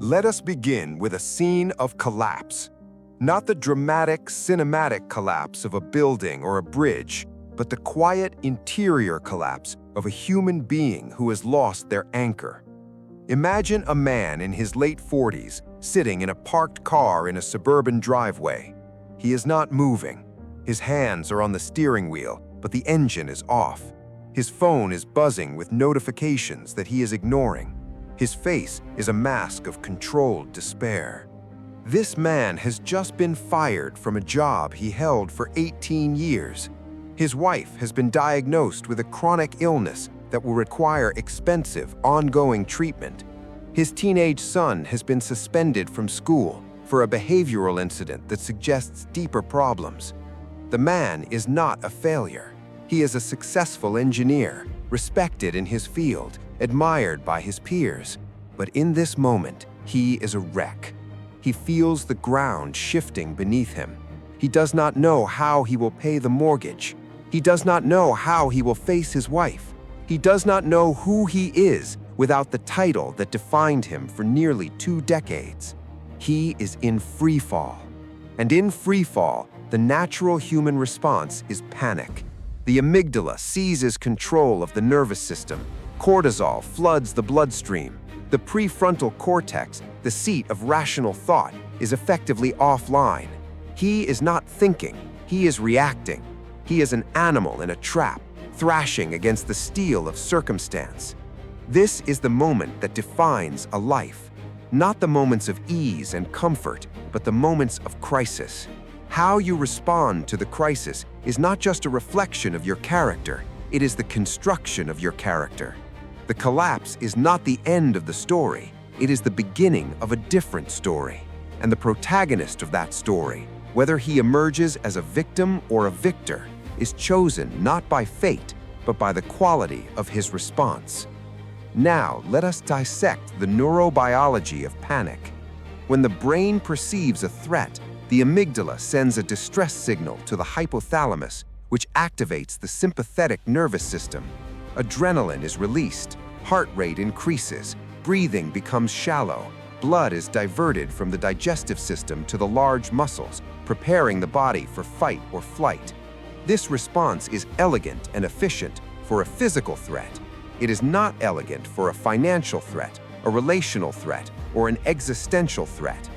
Let us begin with a scene of collapse. Not the dramatic, cinematic collapse of a building or a bridge, but the quiet interior collapse of a human being who has lost their anchor. Imagine a man in his late 40s sitting in a parked car in a suburban driveway. He is not moving. His hands are on the steering wheel, but the engine is off. His phone is buzzing with notifications that he is ignoring. His face is a mask of controlled despair. This man has just been fired from a job he held for 18 years. His wife has been diagnosed with a chronic illness that will require expensive, ongoing treatment. His teenage son has been suspended from school for a behavioral incident that suggests deeper problems. The man is not a failure. He is a successful engineer, respected in his field, admired by his peers. But in this moment, he is a wreck. He feels the ground shifting beneath him. He does not know how he will pay the mortgage. He does not know how he will face his wife. He does not know who he is without the title that defined him for nearly 2 decades. He is in free fall. And in free fall, the natural human response is panic. The amygdala seizes control of the nervous system. Cortisol floods the bloodstream. The prefrontal cortex, the seat of rational thought, is effectively offline. He is not thinking, he is reacting. He is an animal in a trap, thrashing against the steel of circumstance. This is the moment that defines a life. Not the moments of ease and comfort, but the moments of crisis. How you respond to the crisis is not just a reflection of your character, it is the construction of your character. The collapse is not the end of the story, it is the beginning of a different story. And the protagonist of that story, whether he emerges as a victim or a victor, is chosen not by fate, but by the quality of his response. Now, let us dissect the neurobiology of panic. When the brain perceives a threat, the amygdala sends a distress signal to the hypothalamus, which activates the sympathetic nervous system. Adrenaline is released, heart rate increases, breathing becomes shallow, blood is diverted from the digestive system to the large muscles, preparing the body for fight or flight. This response is elegant and efficient for a physical threat. It is not elegant for a financial threat, a relational threat, or an existential threat.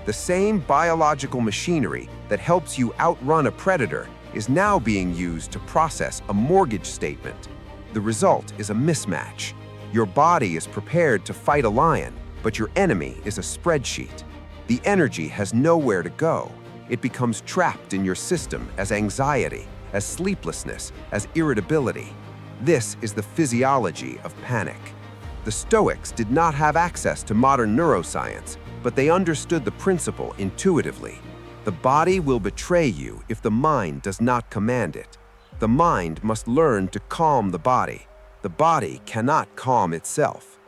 The same biological machinery that helps you outrun a predator is now being used to process a mortgage statement. The result is a mismatch. Your body is prepared to fight a lion, but your enemy is a spreadsheet. The energy has nowhere to go. It becomes trapped in your system as anxiety, as sleeplessness, as irritability. This is the physiology of panic. The Stoics did not have access to modern neuroscience, but they understood the principle intuitively. The body will betray you if the mind does not command it. The mind must learn to calm the body. The body cannot calm itself.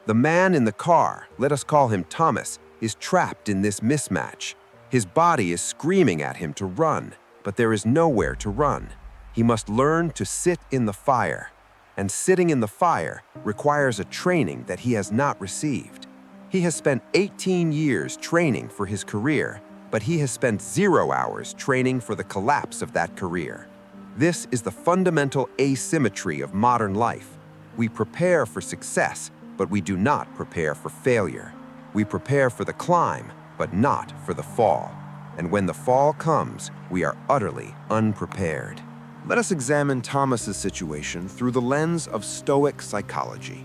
The man in the car, let us call him Thomas, is trapped in this mismatch. His body is screaming at him to run, but there is nowhere to run. He must learn to sit in the fire. And sitting in the fire requires a training that he has not received. He has spent 18 years training for his career, but he has spent 0 hours training for the collapse of that career. This is the fundamental asymmetry of modern life. We prepare for success, but we do not prepare for failure. We prepare for the climb, but not for the fall. And when the fall comes, we are utterly unprepared. Let us examine Thomas's situation through the lens of Stoic psychology.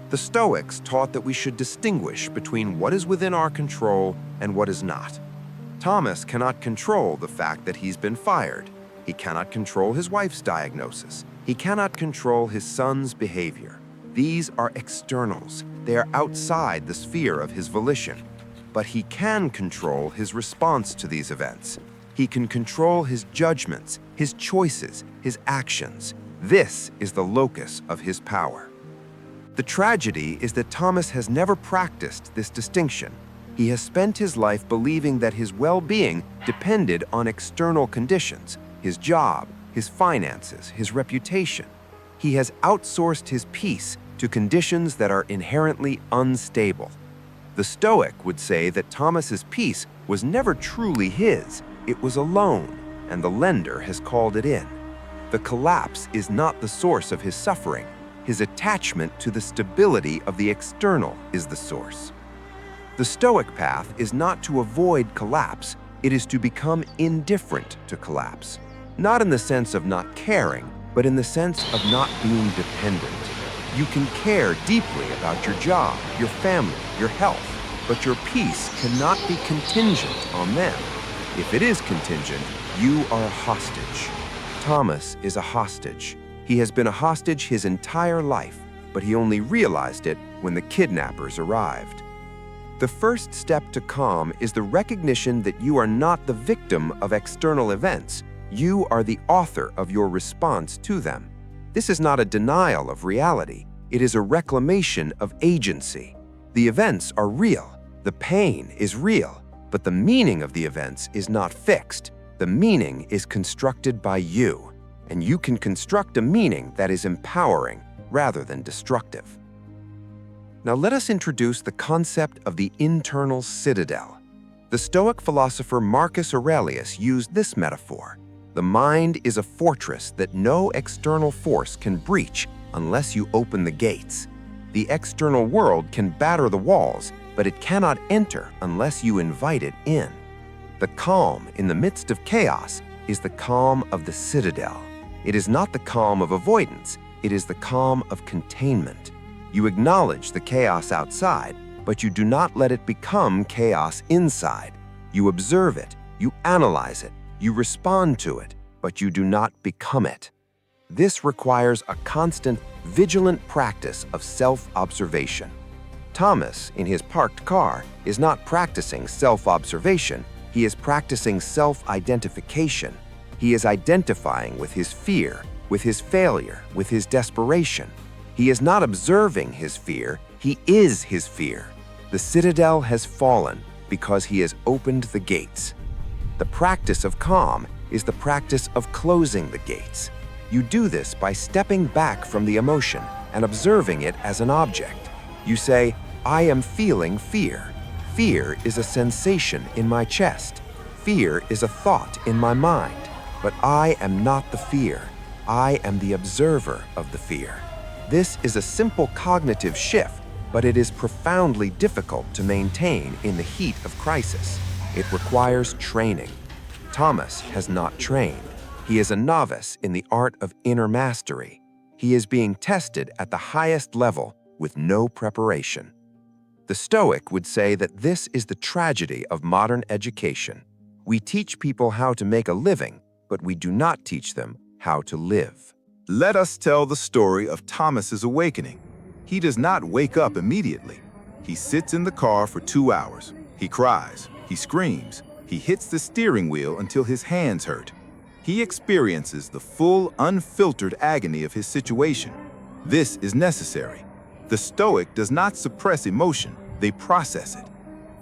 The Stoics taught that we should distinguish between what is within our control and what is not. Thomas cannot control the fact that he's been fired. He cannot control his wife's diagnosis. He cannot control his son's behavior. These are externals. They are outside the sphere of his volition. But he can control his response to these events. He can control his judgments, his choices, his actions. This is the locus of his power. The tragedy is that Thomas has never practiced this distinction. He has spent his life believing that his well-being depended on external conditions, his job, his finances, his reputation. He has outsourced his peace to conditions that are inherently unstable. The Stoic would say that Thomas's peace was never truly his, it was a loan, and the lender has called it in. The collapse is not the source of his suffering. His attachment to the stability of the external is the source. The Stoic path is not to avoid collapse, it is to become indifferent to collapse. Not in the sense of not caring, but in the sense of not being dependent. You can care deeply about your job, your family, your health, but your peace cannot be contingent on them. If it is contingent, you are a hostage. Thomas is a hostage. He has been a hostage his entire life, but he only realized it when the kidnappers arrived. The first step to calm is the recognition that you are not the victim of external events. You are the author of your response to them. This is not a denial of reality. It is a reclamation of agency. The events are real. The pain is real. But the meaning of the events is not fixed. The meaning is constructed by you. And you can construct a meaning that is empowering rather than destructive. Now let us introduce the concept of the internal citadel. The Stoic philosopher Marcus Aurelius used this metaphor. The mind is a fortress that no external force can breach unless you open the gates. The external world can batter the walls, but it cannot enter unless you invite it in. The calm in the midst of chaos is the calm of the citadel. It is not the calm of avoidance, it is the calm of containment. You acknowledge the chaos outside, but you do not let it become chaos inside. You observe it, you analyze it, you respond to it, but you do not become it. This requires a constant, vigilant practice of self-observation. Thomas, in his parked car, is not practicing self-observation, he is practicing self-identification. He is identifying with his fear, with his failure, with his desperation. He is not observing his fear, he is his fear. The citadel has fallen because he has opened the gates. The practice of calm is the practice of closing the gates. You do this by stepping back from the emotion and observing it as an object. You say, I am feeling fear. Fear is a sensation in my chest. Fear is a thought in my mind. But I am not the fear. I am the observer of the fear. This is a simple cognitive shift, but it is profoundly difficult to maintain in the heat of crisis. It requires training. Thomas has not trained. He is a novice in the art of inner mastery. He is being tested at the highest level with no preparation. The Stoic would say that this is the tragedy of modern education. We teach people how to make a living, but we do not teach them how to live. Let us tell the story of Thomas's awakening. He does not wake up immediately. He sits in the car for 2 hours. He cries, he screams, he hits the steering wheel until his hands hurt. He experiences the full, unfiltered agony of his situation. This is necessary. The Stoic does not suppress emotion, they process it.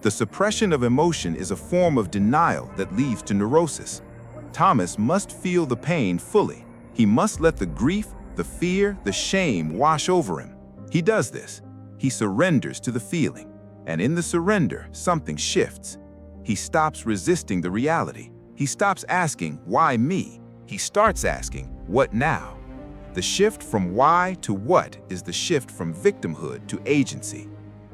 The suppression of emotion is a form of denial that leads to neurosis. Thomas must feel the pain fully. He must let the grief, the fear, the shame wash over him. He does this. He surrenders to the feeling. And in the surrender, something shifts. He stops resisting the reality. He stops asking, why me? He starts asking, what now? The shift from why to what is the shift from victimhood to agency.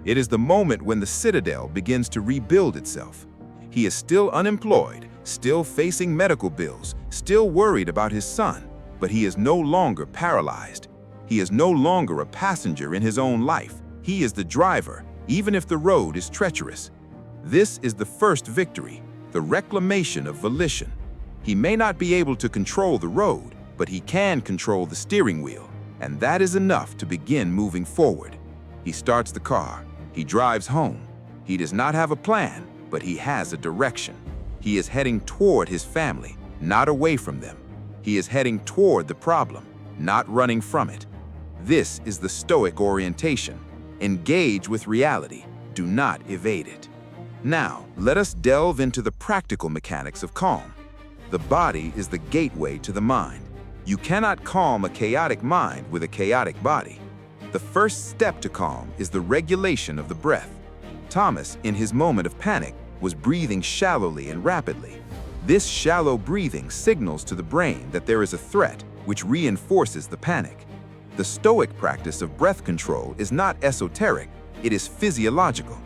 It is the moment when the citadel begins to rebuild itself. He is still unemployed, still facing medical bills, still worried about his son, but he is no longer paralyzed. He is no longer a passenger in his own life. He is the driver, even if the road is treacherous. This is the first victory, the reclamation of volition. He may not be able to control the road, but he can control the steering wheel, and that is enough to begin moving forward. He starts the car. He drives home. He does not have a plan, but he has a direction. He is heading toward his family, not away from them. He is heading toward the problem, not running from it. This is the Stoic orientation. Engage with reality. Do not evade it. Now, let us delve into the practical mechanics of calm. The body is the gateway to the mind. You cannot calm a chaotic mind with a chaotic body. The first step to calm is the regulation of the breath. Thomas, in his moment of panic, was breathing shallowly and rapidly. This shallow breathing signals to the brain that there is a threat, which reinforces the panic. The Stoic practice of breath control is not esoteric, it is physiological.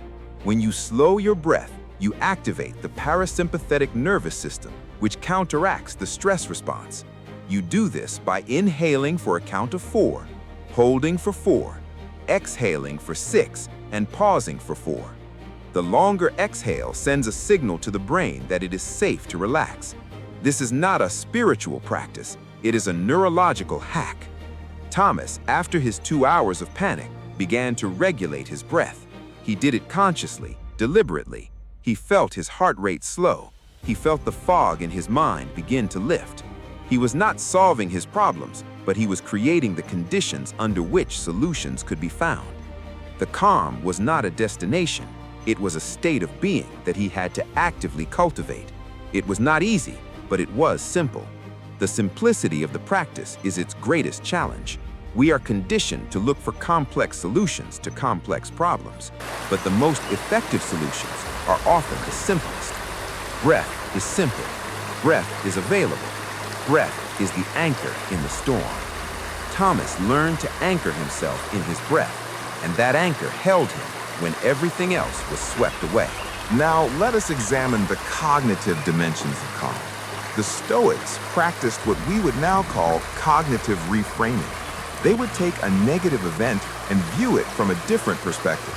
When you slow your breath, you activate the parasympathetic nervous system, which counteracts the stress response. You do this by inhaling for a count of 4, holding for 4, exhaling for 6, and pausing for 4. The longer exhale sends a signal to the brain that it is safe to relax. This is not a spiritual practice, it is a neurological hack. Thomas, after his 2 hours of panic, began to regulate his breath. He did it consciously, deliberately. He felt his heart rate slow. He felt the fog in his mind begin to lift. He was not solving his problems, but he was creating the conditions under which solutions could be found. The calm was not a destination. It was a state of being that he had to actively cultivate. It was not easy, but it was simple. The simplicity of the practice is its greatest challenge. We are conditioned to look for complex solutions to complex problems, but the most effective solutions are often the simplest. Breath is simple. Breath is available. Breath is the anchor in the storm. Thomas learned to anchor himself in his breath, and that anchor held him when everything else was swept away. Now, let us examine the cognitive dimensions of calm. The Stoics practiced what we would now call cognitive reframing. They would take a negative event and view it from a different perspective.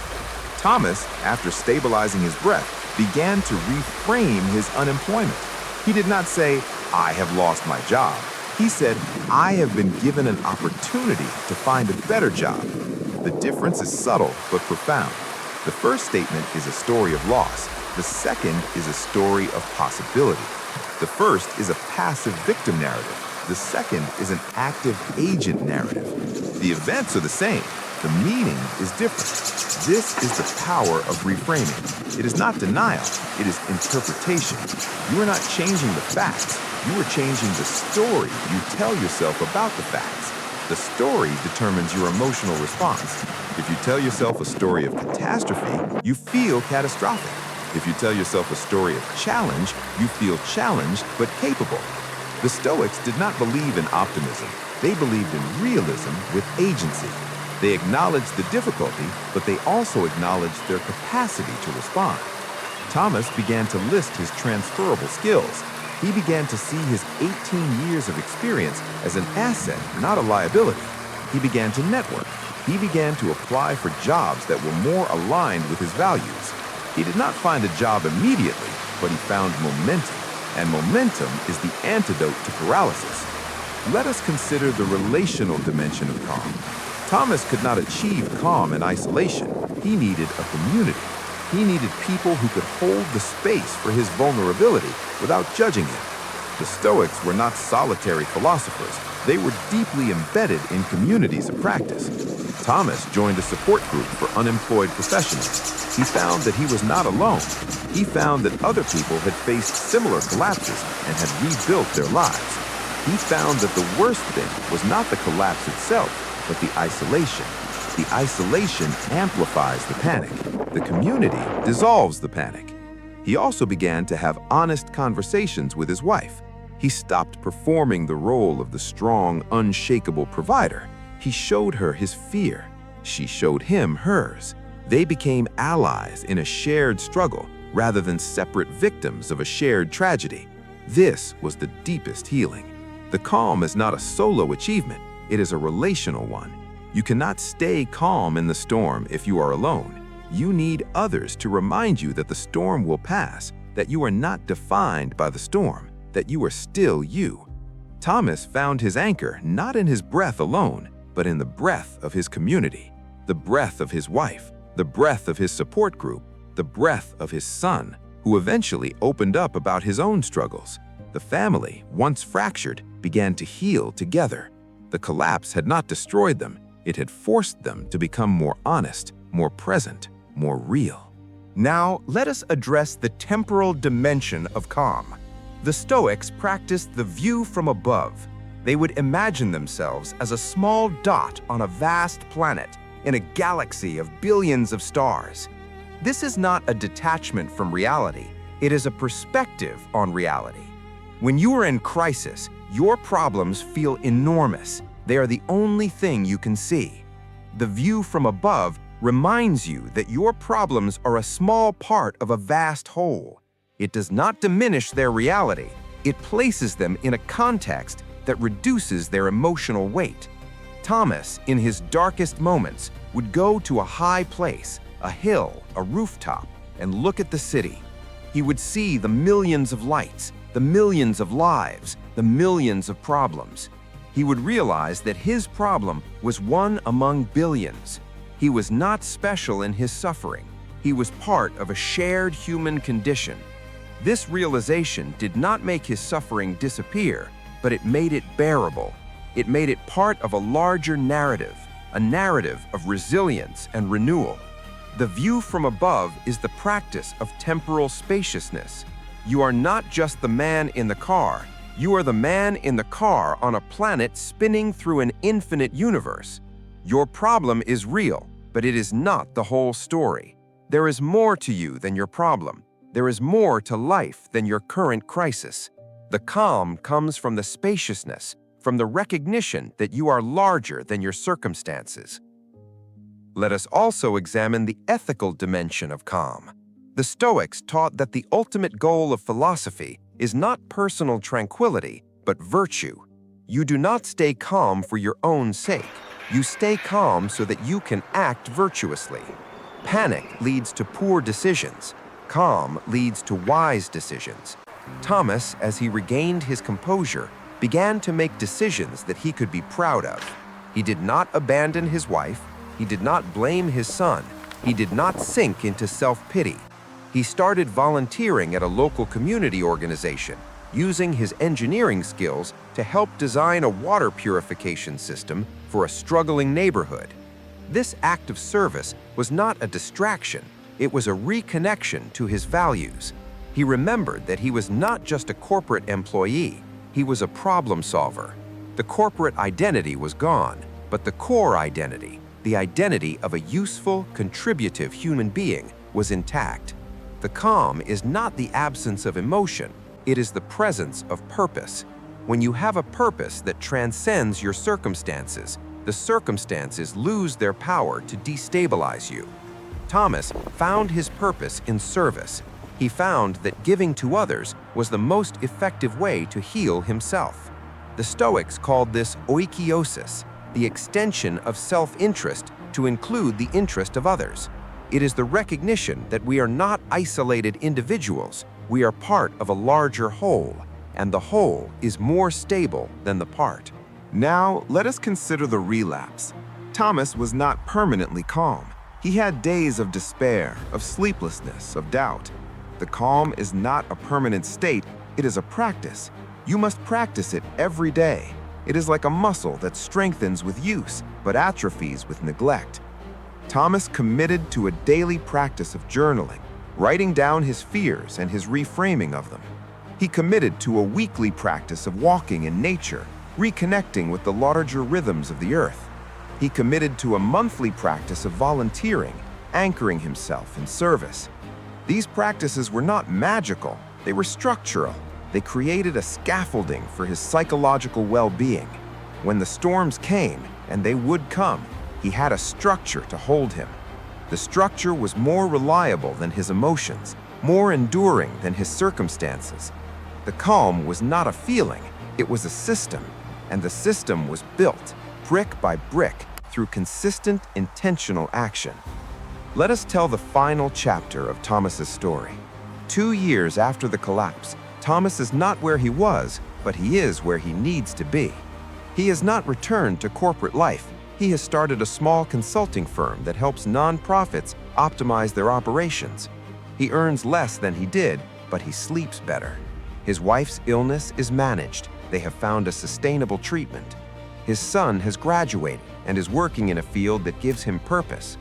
Thomas, after stabilizing his breath, began to reframe his unemployment. He did not say, "I have lost my job." He said, "I have been given an opportunity to find a better job." The difference is subtle but profound. The first statement is a story of loss. The second is a story of possibility. The first is a passive victim narrative. The second is an active agent narrative. The events are the same. The meaning is different. This is the power of reframing. It is not denial, it is interpretation. You are not changing the facts, you are changing the story you tell yourself about the facts. The story determines your emotional response. If you tell yourself a story of catastrophe, you feel catastrophic. If you tell yourself a story of challenge, you feel challenged but capable. The Stoics did not believe in optimism. They believed in realism with agency. They acknowledged the difficulty, but they also acknowledged their capacity to respond. Thomas began to list his transferable skills. He began to see his 18 years of experience as an asset, not a liability. He began to network. He began to apply for jobs that were more aligned with his values. He did not find a job immediately, but he found momentum. And momentum is the antidote to paralysis. Let us consider the relational dimension of calm. Thomas could not achieve calm in isolation. He needed a community. He needed people who could hold the space for his vulnerability without judging him. The Stoics were not solitary philosophers. They were deeply embedded in communities of practice. Thomas joined a support group for unemployed professionals. He found that he was not alone. He found that other people had faced similar collapses and had rebuilt their lives. He found that the worst thing was not the collapse itself, but the isolation. The isolation amplifies the panic. The community dissolves the panic. He also began to have honest conversations with his wife. He stopped performing the role of the strong, unshakable provider. He showed her his fear. She showed him hers. They became allies in a shared struggle rather than separate victims of a shared tragedy. This was the deepest healing. The calm is not a solo achievement. It is a relational one. You cannot stay calm in the storm if you are alone. You need others to remind you that the storm will pass, that you are not defined by the storm, that you are still you. Thomas found his anchor not in his breath alone, but in the breath of his community, the breath of his wife, the breath of his support group, the breath of his son, who eventually opened up about his own struggles. The family, once fractured, began to heal together. The collapse had not destroyed them. It had forced them to become more honest, more present, more real. Now, let us address the temporal dimension of calm. The Stoics practiced the view from above. They would imagine themselves as a small dot on a vast planet in a galaxy of billions of stars. This is not a detachment from reality. It is a perspective on reality. When you are in crisis, your problems feel enormous. They are the only thing you can see. The view from above reminds you that your problems are a small part of a vast whole. It does not diminish their reality. It places them in a context that reduces their emotional weight. Thomas, in his darkest moments, would go to a high place, a hill, a rooftop, and look at the city. He would see the millions of lights, the millions of lives, the millions of problems. He would realize that his problem was one among billions. He was not special in his suffering. He was part of a shared human condition. This realization did not make his suffering disappear, but it made it bearable. It made it part of a larger narrative, a narrative of resilience and renewal. The view from above is the practice of temporal spaciousness. You are not just the man in the car. You are the man in the car on a planet spinning through an infinite universe. Your problem is real, but it is not the whole story. There is more to you than your problem. There is more to life than your current crisis. The calm comes from the spaciousness, from the recognition that you are larger than your circumstances. Let us also examine the ethical dimension of calm. The Stoics taught that the ultimate goal of philosophy is not personal tranquility, but virtue. You do not stay calm for your own sake. You stay calm so that you can act virtuously. Panic leads to poor decisions. Calm leads to wise decisions. Thomas, as he regained his composure, began to make decisions that he could be proud of. He did not abandon his wife. He did not blame his son. He did not sink into self-pity. He started volunteering at a local community organization, using his engineering skills to help design a water purification system for a struggling neighborhood. This act of service was not a distraction. It was a reconnection to his values. He remembered that he was not just a corporate employee. He was a problem solver. The corporate identity was gone, but the core identity, the identity of a useful, contributive human being, was intact. The calm is not the absence of emotion. It is the presence of purpose. When you have a purpose that transcends your circumstances, the circumstances lose their power to destabilize you. Thomas found his purpose in service. He found that giving to others was the most effective way to heal himself. The Stoics called this oikiosis, the extension of self-interest to include the interest of others. It is the recognition that we are not isolated individuals. We are part of a larger whole, and the whole is more stable than the part. Now, let us consider the relapse. Thomas was not permanently calm. He had days of despair, of sleeplessness, of doubt. The calm is not a permanent state, it is a practice. You must practice it every day. It is like a muscle that strengthens with use, but atrophies with neglect. Thomas committed to a daily practice of journaling, writing down his fears and his reframing of them. He committed to a weekly practice of walking in nature, reconnecting with the larger rhythms of the earth. He committed to a monthly practice of volunteering, anchoring himself in service. These practices were not magical, they were structural. They created a scaffolding for his psychological well-being. When the storms came, and they would come, he had a structure to hold him. The structure was more reliable than his emotions, more enduring than his circumstances. The calm was not a feeling, it was a system, and the system was built, brick by brick, through consistent, intentional action. Let us tell the final chapter of Thomas's story. 2 years after the collapse, Thomas is not where he was, but he is where he needs to be. He has not returned to corporate life. He has started a small consulting firm that helps nonprofits optimize their operations. He earns less than he did, but he sleeps better. His wife's illness is managed. They have found a sustainable treatment. His son has graduated and is working in a field that gives him purpose.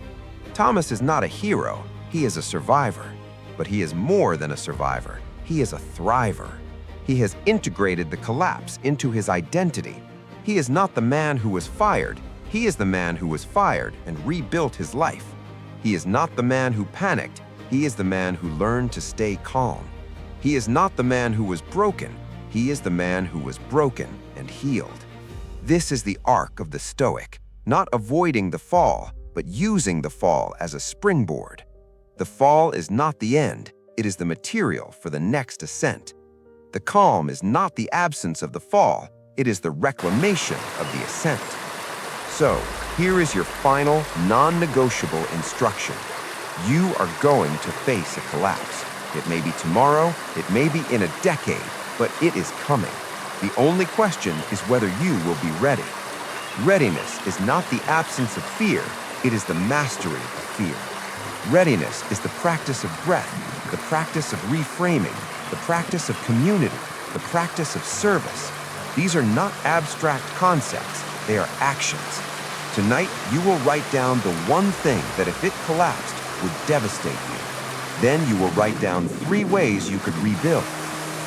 Thomas is not a hero, he is a survivor. But he is more than a survivor, he is a thriver. He has integrated the collapse into his identity. He is not the man who was fired, he is the man who was fired and rebuilt his life. He is not the man who panicked, He is the man who learned to stay calm. He is not the man who was broken. He is the man who was broken and healed. This is the arc of the Stoic, not avoiding the fall, but using the fall as a springboard. The fall is not the end, it is the material for the next ascent. The calm is not the absence of the fall, it is the reclamation of the ascent. So, here is your final, non-negotiable instruction. You are going to face a collapse. It may be tomorrow, it may be in a decade, but it is coming. The only question is whether you will be ready. Readiness is not the absence of fear, it is the mastery of fear. Readiness is the practice of breath, the practice of reframing, the practice of community, the practice of service. These are not abstract concepts, they are actions. Tonight, you will write down the one thing that if it collapsed, would devastate you. Then you will write down 3 ways you could rebuild.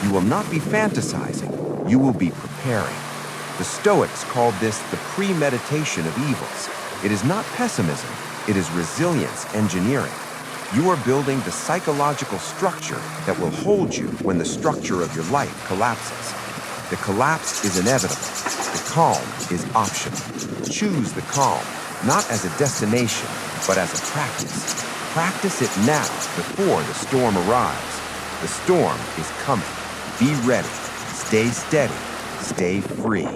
You will not be fantasizing, you will be preparing. The Stoics called this the premeditation of evils. It is not pessimism, it is resilience engineering. You are building the psychological structure that will hold you when the structure of your life collapses. The collapse is inevitable. The calm is optional. Choose the calm, not as a destination, but as a practice. Practice it now before the storm arrives. The storm is coming. Be ready. Stay steady. Stay free.